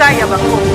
mboka ya bango.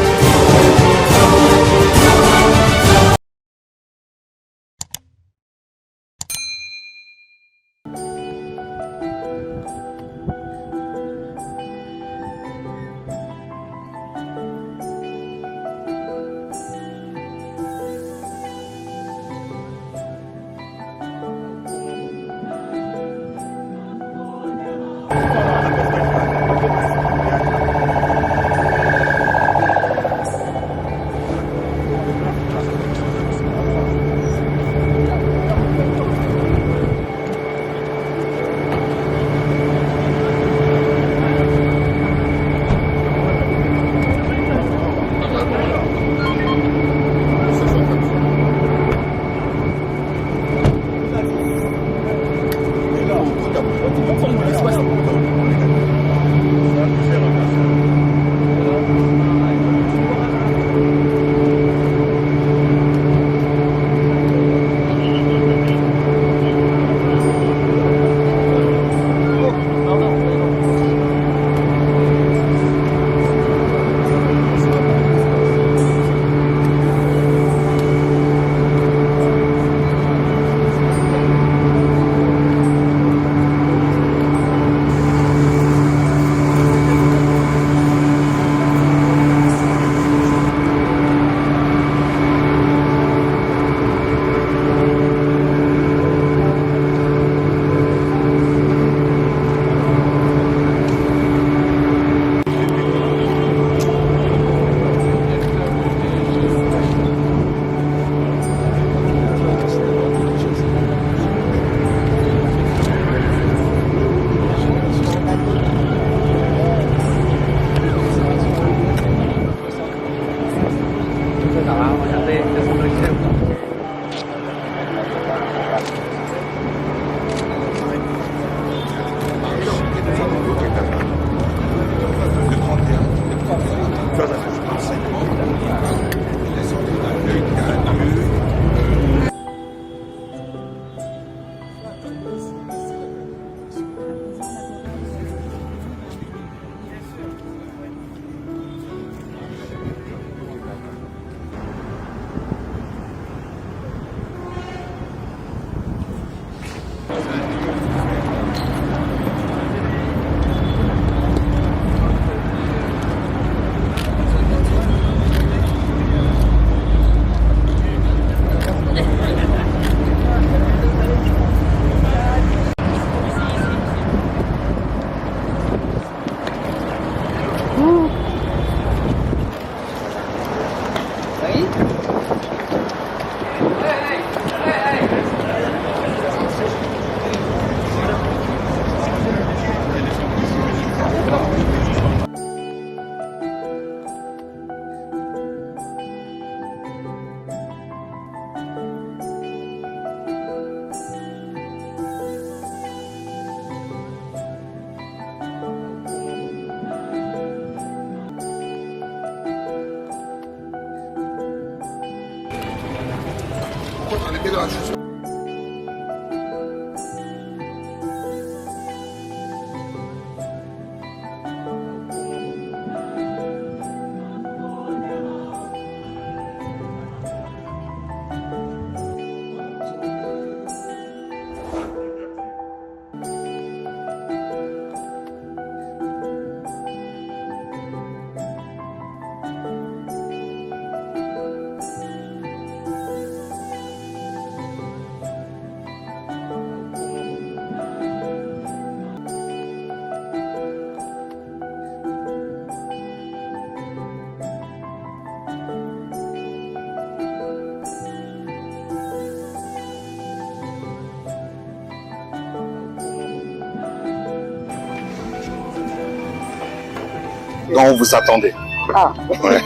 dont vous attendez. Ah. Ouais.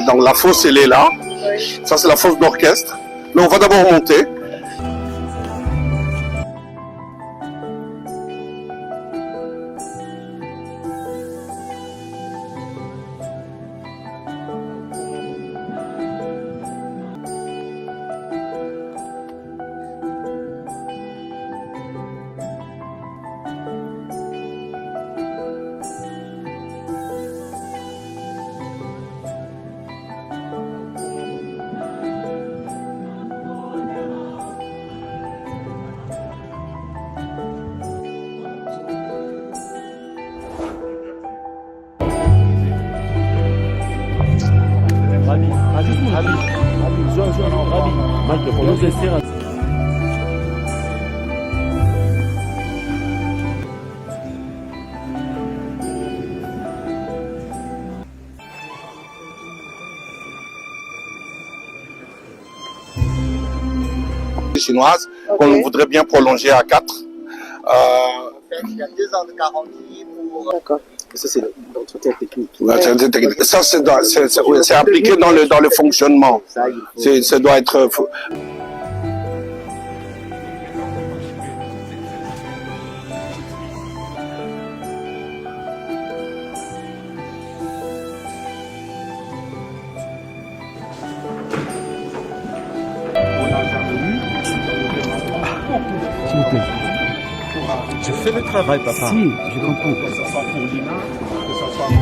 Donc la fosse, elle est là. Oui. Ça, c'est la fosse d'orchestre. Mais on va d'abord monter. Chinoise qu'on voudrait bien prolonger à 4. Il y a 2 ans de garantie pour... D'accord. Ça, c'est l'entretien technique. Ça, c'est appliqué dans le fonctionnement. Ça doit être... Je fais le travail, papa. Si, je comprends. Que ce soit pour Lina, que ce soit pour...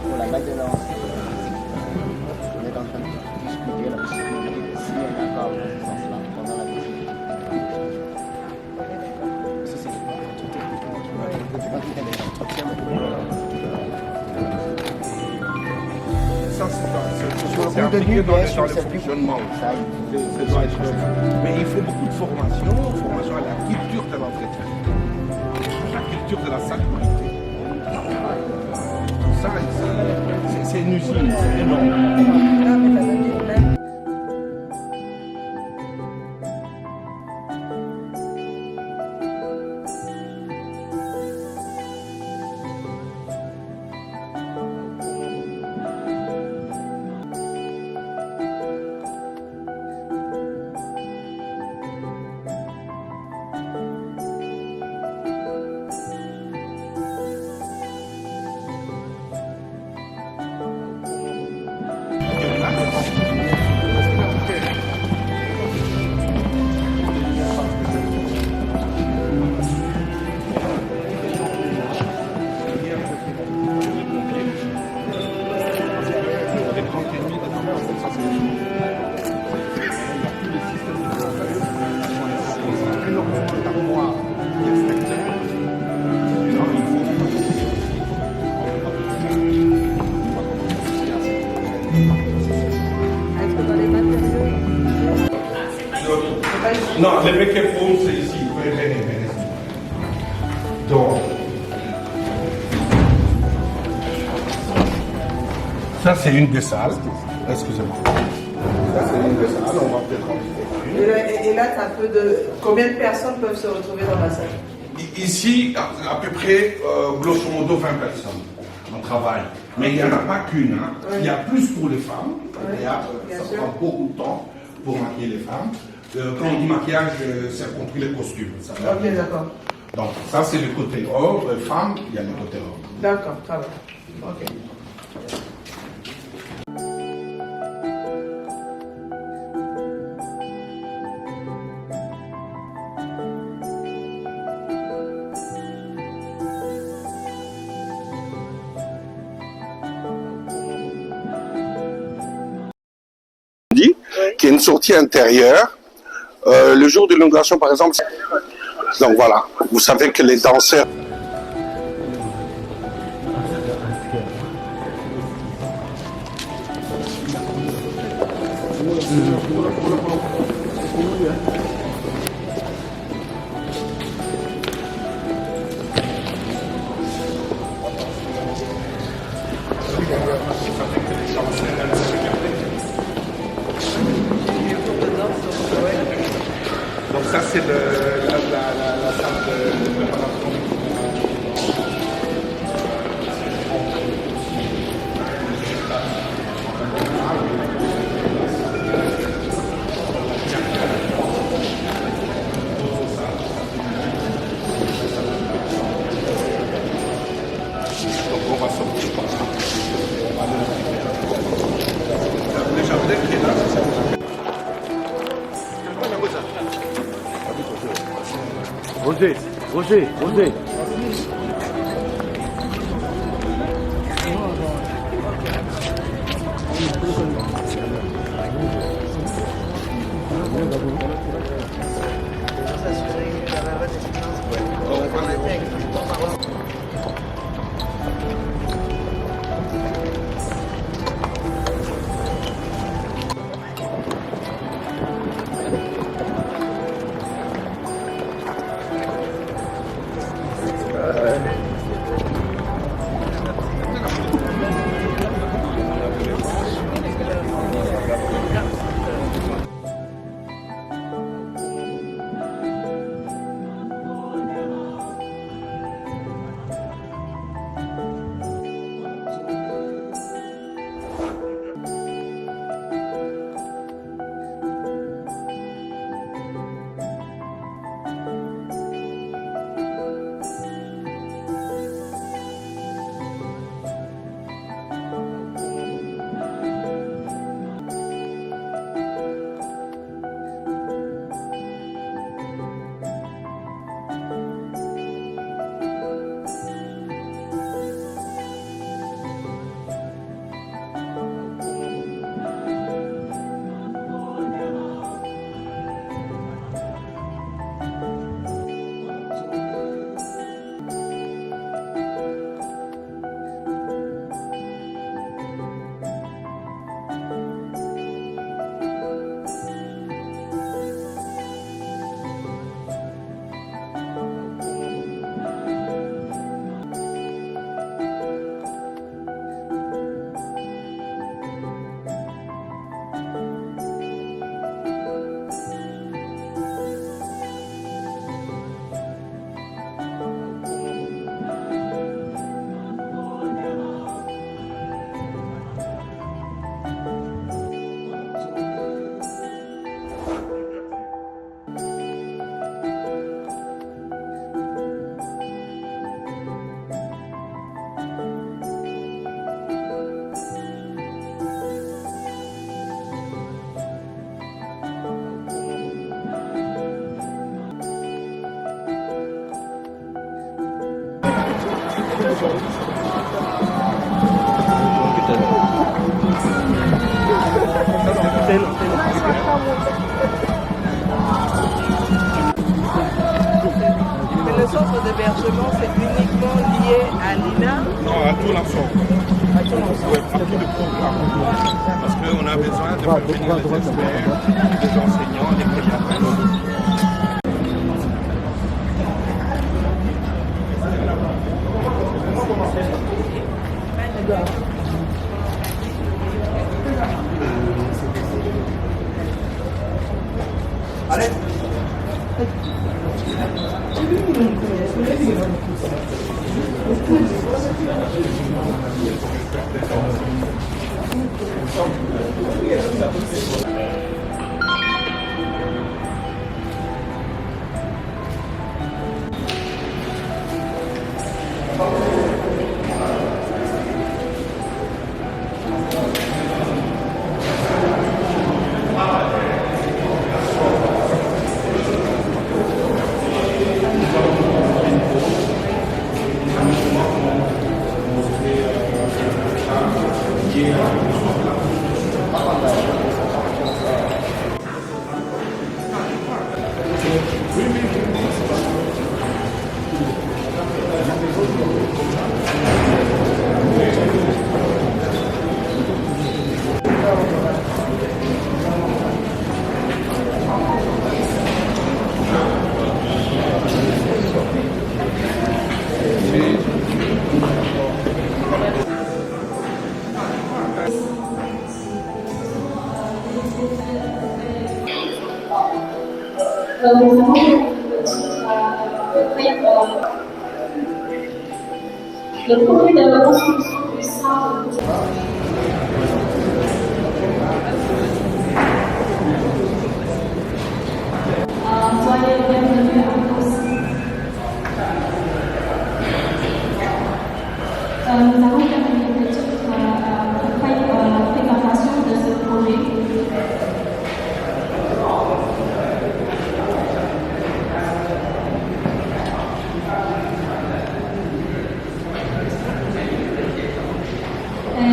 Pour la maintenance. On est en train de discuter la possibilité de signer un accord dans ce sens-là pendant la visite. Ça, c'est c'est appliqué dans le fonctionnement. Mais il faut beaucoup de formation à la culture de l'entretien, la culture de la salubrité. Ça, c'est une usine, c'est énorme. Non, le microphone, c'est ici. Donc, ça, c'est une des salles. Excusez-moi. Ça, c'est une des salles. On va peut-être et là, ça peut de... Combien de personnes peuvent se retrouver dans la salle? Ici, à peu près, grosso modo, 20 personnes. On travaille. Mais il n'y en a pas qu'une. Hein. Oui. Il y a plus pour les femmes. Oui. Ça prend beaucoup de temps pour maquiller les femmes. Quand on dit maquillage, c'est compris les costumes. Ok, d'accord. Donc, ça, c'est le côté homme. Femme, il y a le côté homme. D'accord, ça va. Ok. Qui est une sortie intérieure. Le jour de l'inauguration, par exemple, donc voilà, vous savez que les danseurs... Donc ça c'est la salle de préparation. Donc on va sortir comme ça. Le jardin qui est là, c'est ça. Roger. Mais le centre d'hébergement, c'est uniquement lié à l'INA? Non, à tout l'ensemble. À tout l'ensemble. Ouais, à tout le programme. Parce qu'on a besoin de faire venir les experts, des enseignants, des préparateurs. Le projet de la construction du centre soyez bienvenus à tous. Nous avons terminé une petite préparation de ce projet.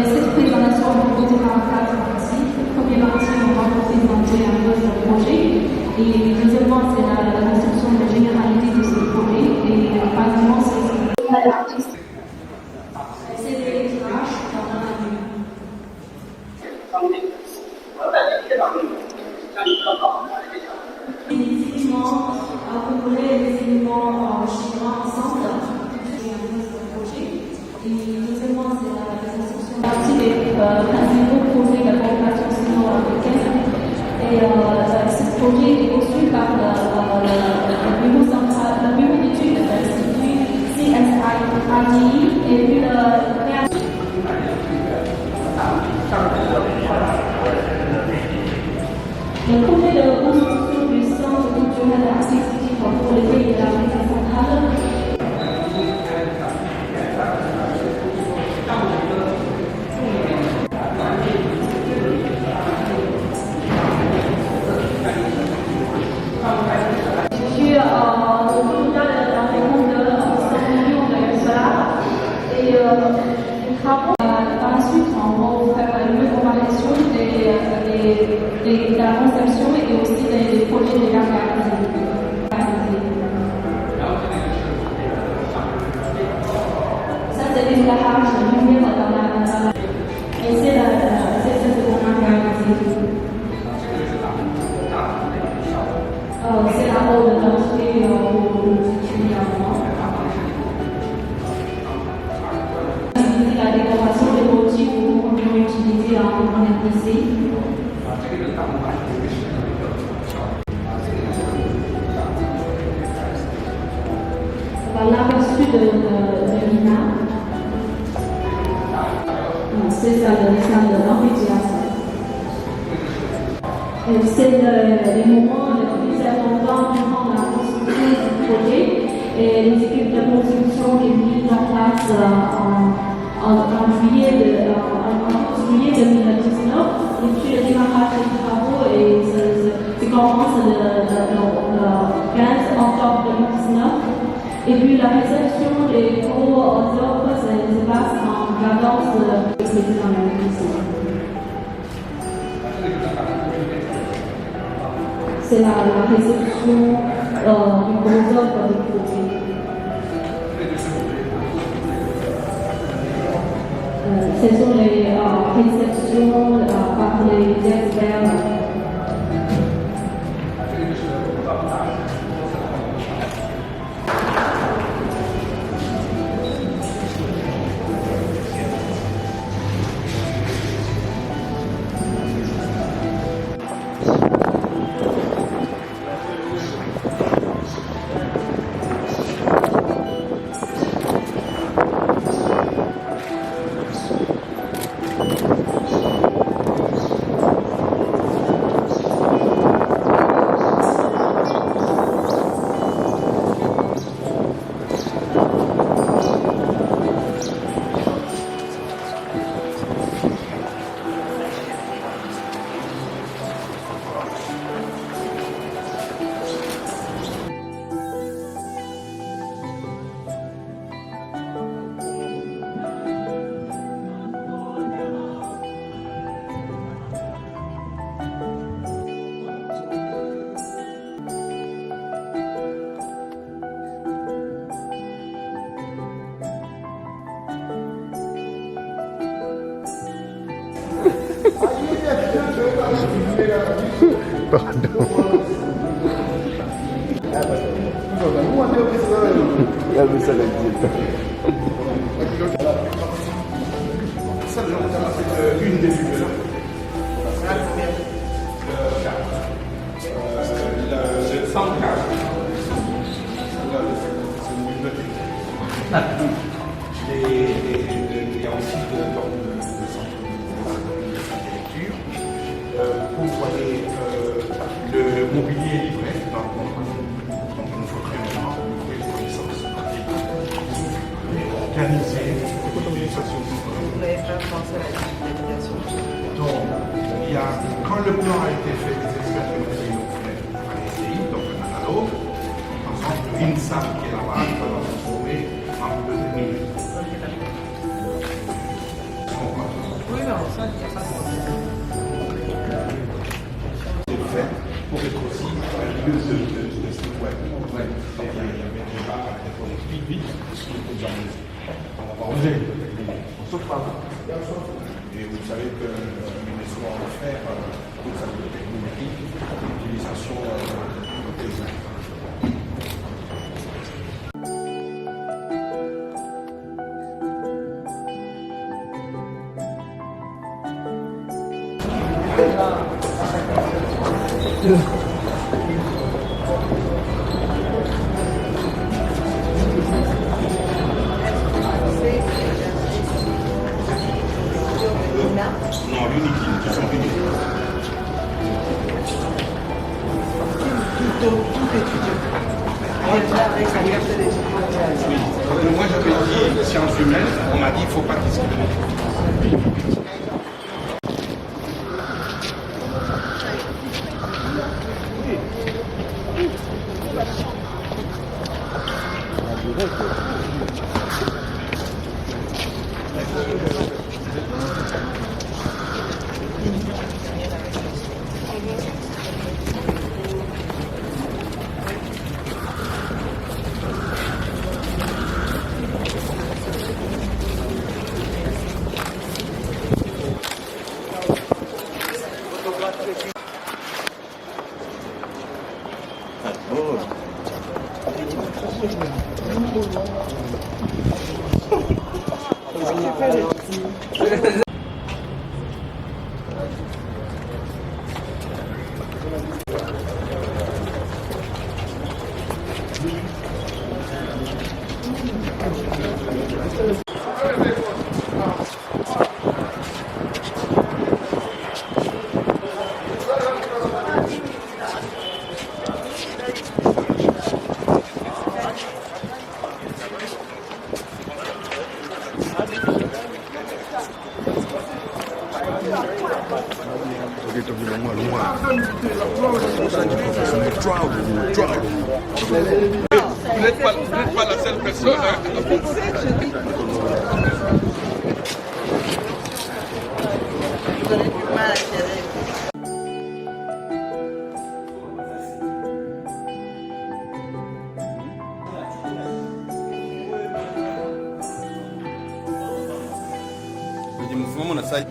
Cette présentation va vous présenter en quatre parties. Première partie, on va vous présenter un peu le projet. Et deuxièmement, c'est la description de la généralité de ce projet. Et troisièmement, c'est l'artiste. C'est des images dans la vie. Les éléments congolais et les éléments chinois ensemble. C'est un autre projet. Et deuxièmement, c'est la description partie des principaux projets de la coopération sino-africaine. Et ce projet est conçu par le bureau central, le bureau d'études de l'Institut CSI-RDI et puis le création. Le projet de construction du centre culturel et artistique pour les pays de l'Afrique centrale. Par la suite, on va faire une comparaison de la conception et aussi des projets de garde. Ça, c'est l'éclairage lumière dans la. Et c'est c'est la haute de l'entrée la décoration des motifs qu'on peut utiliser en RDC. L'aperçu de l'INA. C'est ça, le dessin de l'amphithéâtre. C'est les moments les plus importants durant la construction du projet et les équipes de construction qui sont mises en place en juillet 2019 et puis le démarrage des travaux et ça commence le 15 octobre 2019 et puis la réception des gros œuvres président ici. C'est la réception du gros œuvre du projet. Ce sont les réceptions par les experts. C'est une des bibliothèques. Le 104. C'est une bibliothèque. Il y a aussi de centre de lecture. Vous voyez le mobilier est livré dans le contrat. Donc il nous faudrait maintenant ouvrir les connaissances pratiques et organiser l'utilisation du plan. Vous n'avez pas pensé à la digitalisation? Donc, quand le plan a été fait, les experts financiers l'ont fait à l'ECI, donc en analogue. Par exemple, l'INSAP qui est là-bas, va le transformer en bibliothèque numérique. Oui, mais en ça, il n'y a pas de problème. C'est fait pour être aussi un lieu de site web. Donc, il y avait un débat avec les explique vite ce qu'il faut dire. On va oser le bibliothèque numérique. On se parle. Et vous savez que l'UNESCO a offert toute sa bibliothèque numérique l'utilisation des uns. Non, l'unique, ils sont uniques. Tout étudiant. Avec sa carte d'étudiant. Oui. Moi, j'avais dit sciences humaines, on m'a dit qu'il ne faut pas discriminer. Vous n'êtes pas la seule personne. Hein. mouvement nasali.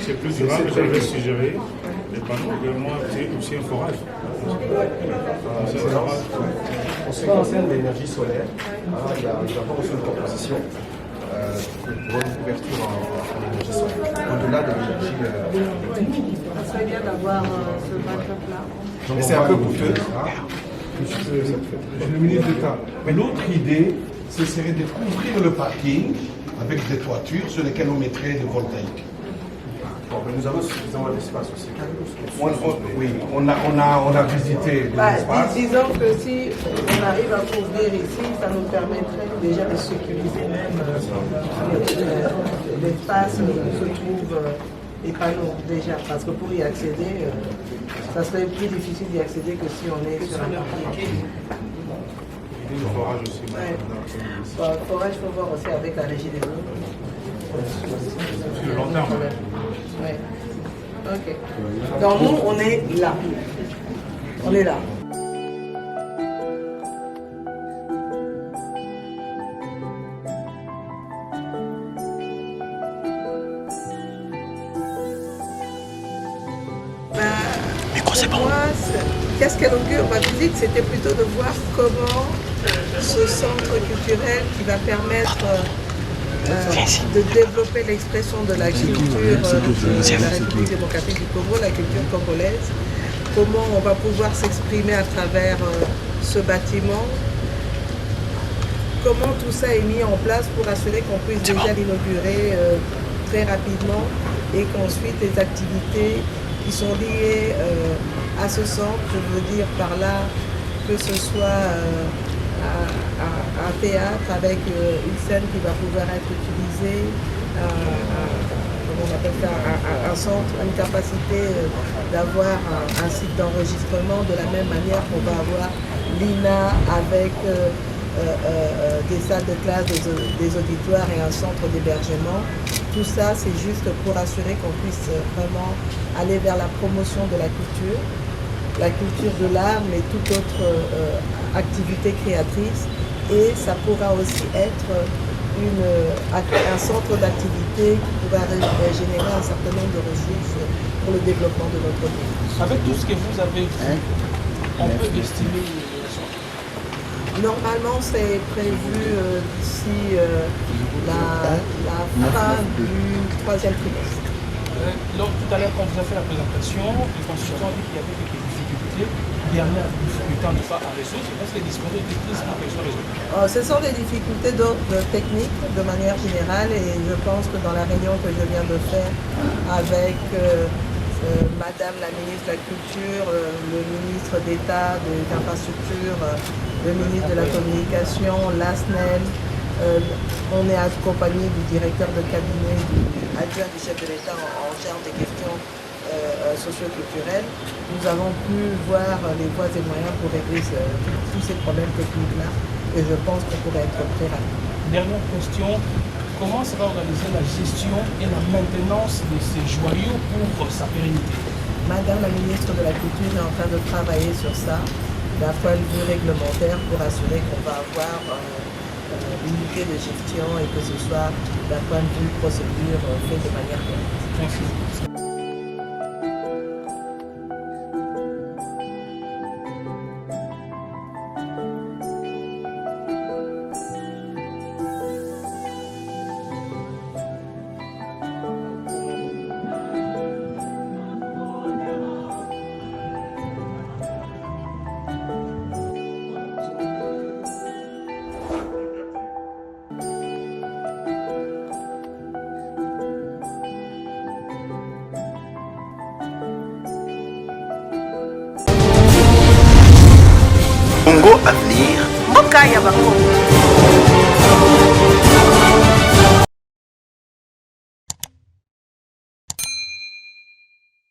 C'est plus durable, je vais suggérer. Les panneaux également, c'est aussi un forage. C'est un forage. En ce qui concerne l'énergie solaire, il y a d'abord aussi une proposition pour une couverture en énergie solaire. Au-delà de l'énergie. Ça serait bien d'avoir ce backup-là. Mais c'est un peu coûteux. Monsieur le ministre d'État, l'autre idée, ce serait de couvrir le parking avec des toitures sur lesquelles on mettrait des voltaïques. Bon, mais nous avons suffisamment d'espace aussi. Oui, on a visité Bah, l'espace. disons que si on arrive à couvrir ici, ça nous permettrait déjà de sécuriser même l'espace où se trouvent les panneaux déjà. Parce que pour y accéder, ça serait plus difficile d'y accéder que si on est sur un parking. Il y a le forage aussi. Ouais. Bon, le forage, il faut voir aussi avec la régie des eaux. Sur le long terme. Ouais. Ok. Donc nous, on est là. On est là. Pour moi, qu'est-ce qu'elle augure ma visite, c'était plutôt de voir comment ce centre culturel qui va permettre de développer l'expression de la culture de la République démocratique du Congo, la culture congolaise, comment on va pouvoir s'exprimer à travers ce bâtiment, comment tout ça est mis en place pour assurer qu'on puisse déjà l'inaugurer très rapidement et qu'ensuite les activités qui sont liées à ce centre, je veux dire par là que ce soit un théâtre avec une scène qui va pouvoir être utilisée, comment on appelle ça, un centre, une capacité d'avoir un site d'enregistrement de la même manière qu'on va avoir l'INA avec des salles de classe, des auditoires et un centre d'hébergement. Tout ça, c'est juste pour assurer qu'on puisse vraiment aller vers la promotion de la culture de l'art, mais toute autre activité créatrice. Et ça pourra aussi être un centre d'activité qui pourra générer un certain nombre de ressources pour le développement de notre pays. Avec tout ce que vous avez vu, on peut estimer. Normalement, c'est prévu d'ici la fin du troisième trimestre. Tout à l'heure, quand vous avez fait la présentation, le consultant a dit qu'il y avait quelques difficultés. Dernière difficulté en tout cas à résoudre, est-ce que les difficultés techniques sont résolues? Ce sont des difficultés d'ordre technique de manière générale et je pense que dans la réunion que je viens de faire avec Madame la ministre de la Culture, le ministre d'État des Infrastructures, le ministre de la Communication, l'ASNEL, on est accompagné du directeur de cabinet, du adjoint du chef de l'État en charge des questions socio-culturelles. Nous avons pu voir les voies et moyens pour régler tous ces problèmes techniques-là et je pense qu'on pourrait être très rapide. Dernière question, comment sera organisée la gestion et la maintenance de ces joyaux pour sa pérennité? Madame la ministre de la Culture est en train de travailler sur ça d'un point de vue réglementaire pour assurer qu'on va avoir une unité de gestion et que ce soit d'un point de vue procédure fait de manière correcte. Merci. ya bakongo